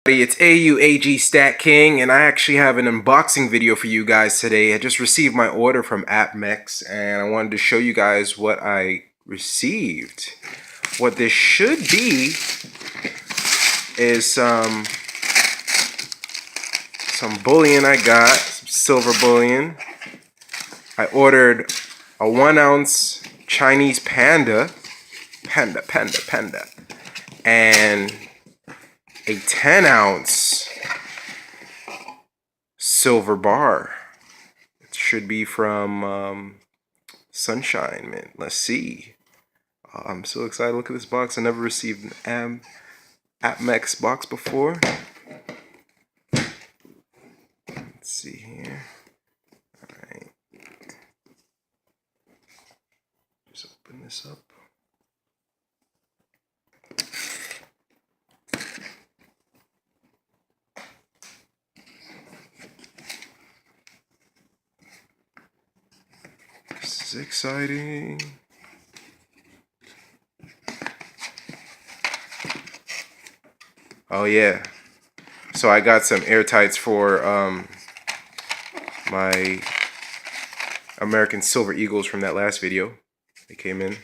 It's AUAG Stat King, and I actually have an unboxing video for you guys today. I just received my order from Apmex, and I wanted to show you guys what I received. What this should be is some bullion I got, some silver bullion. I ordered a 1 ounce Chinese Panda, and a 10 ounce silver bar. It should be from Sunshine Mint. Let's see. I'm so excited. Look at this box. I never received an Apmex box before. Let's see here. Alright. Just open this up. This is exciting. Oh yeah. So I got some airtights for my American Silver Eagles from that last video. They came in.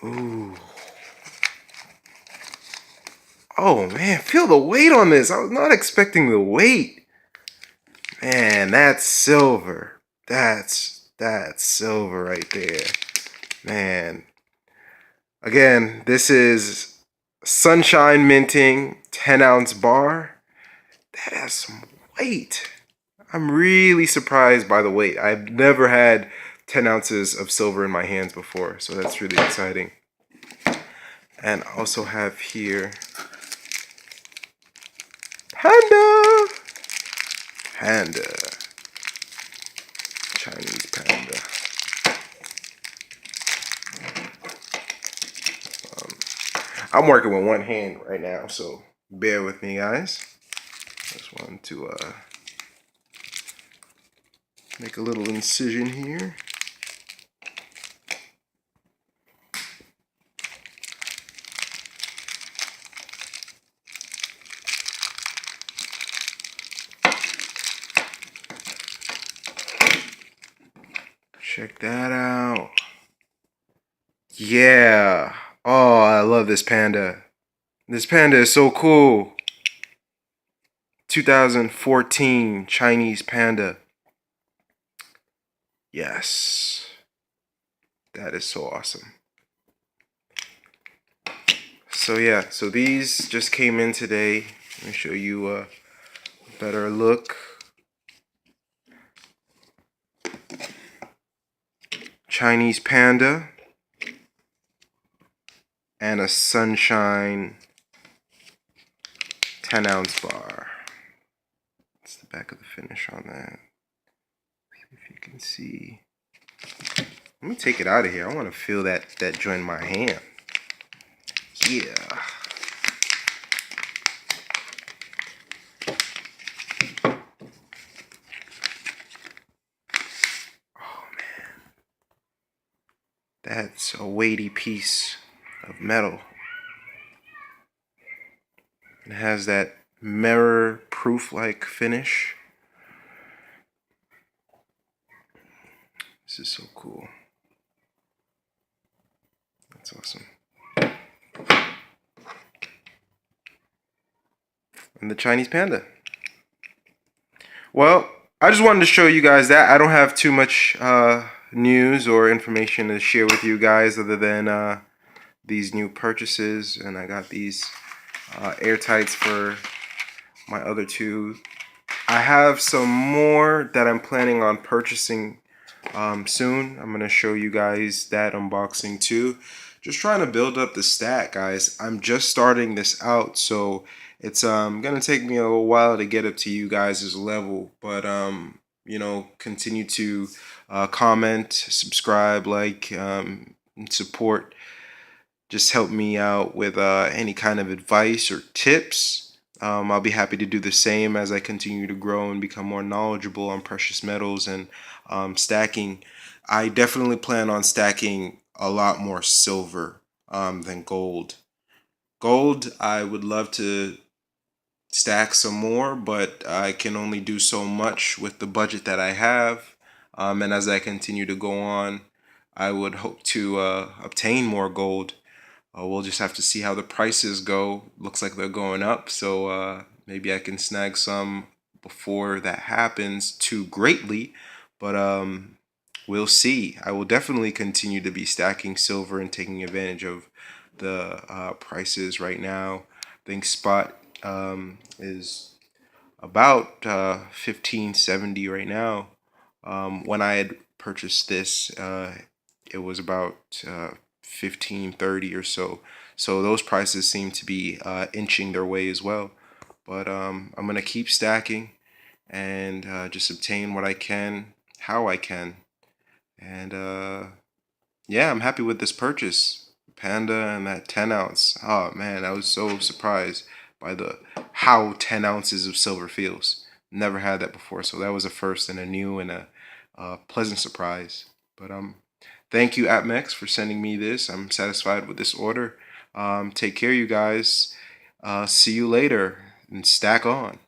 Ooh. Oh man, feel the weight on this. I was not expecting the weight. Man, that's silver. That's silver right there. Man. Again, this is Sunshine Minting 10 ounce bar. That has some weight. I'm really surprised by the weight. I've never had 10 ounces of silver in my hands before, so that's really exciting. And I also have here Panda. Chinese Panda. I'm working with one hand right now, so bear with me, guys. Just wanted to make a little incision here. Check that out. Yeah. Oh, I love this Panda. This Panda is so cool. 2014 Chinese Panda. Yes. That is so awesome. So yeah, so these just came in today. Let me show you a better look. Chinese Panda and a Sunshine 10 ounce bar. That's the back of the finish on that. See if you can see. Let me take it out of here. I want to feel that joint in my hand. Yeah. Oh man. That's a weighty piece of metal. It has that mirror proof like finish. This is so cool. That's awesome. And the Chinese Panda. Well, I just wanted to show you guys that. I don't have too much news or information to share with you guys other than these new purchases. And I got these airtights for my other two. I have some more that I'm planning on purchasing soon. I'm going to show you guys that unboxing too. Just trying to build up the stack, guys. I'm just starting this out, so it's gonna take me a little while to get up to you guys' level, but you know, continue to comment, subscribe, like, and support. Just help me out with any kind of advice or tips. I'll be happy to do the same as I continue to grow and become more knowledgeable on precious metals and stacking. I definitely plan on stacking a lot more silver than gold. Gold, I would love to stack some more, but I can only do so much with the budget that I have. And as I continue to go on, I would hope to obtain more gold. We'll just have to see how the prices go. Looks like they're going up, so maybe I can snag some before that happens too greatly. But we'll see. I will definitely continue to be stacking silver and taking advantage of the prices right now. I think spot is about 1570 right now. When I had purchased this, it was about 1530 or so. So those prices seem to be inching their way as well. But I'm gonna keep stacking and just obtain what I can, how I can, and yeah, I'm happy with this purchase. Panda and that 10 ounce. Oh man, I was so surprised by the how 10 ounces of silver feels. Never had that before, so that was a first and a new and a pleasant surprise. But thank you Apmex for sending me this. I'm satisfied with this order. Take care, you guys. See you later and stack on.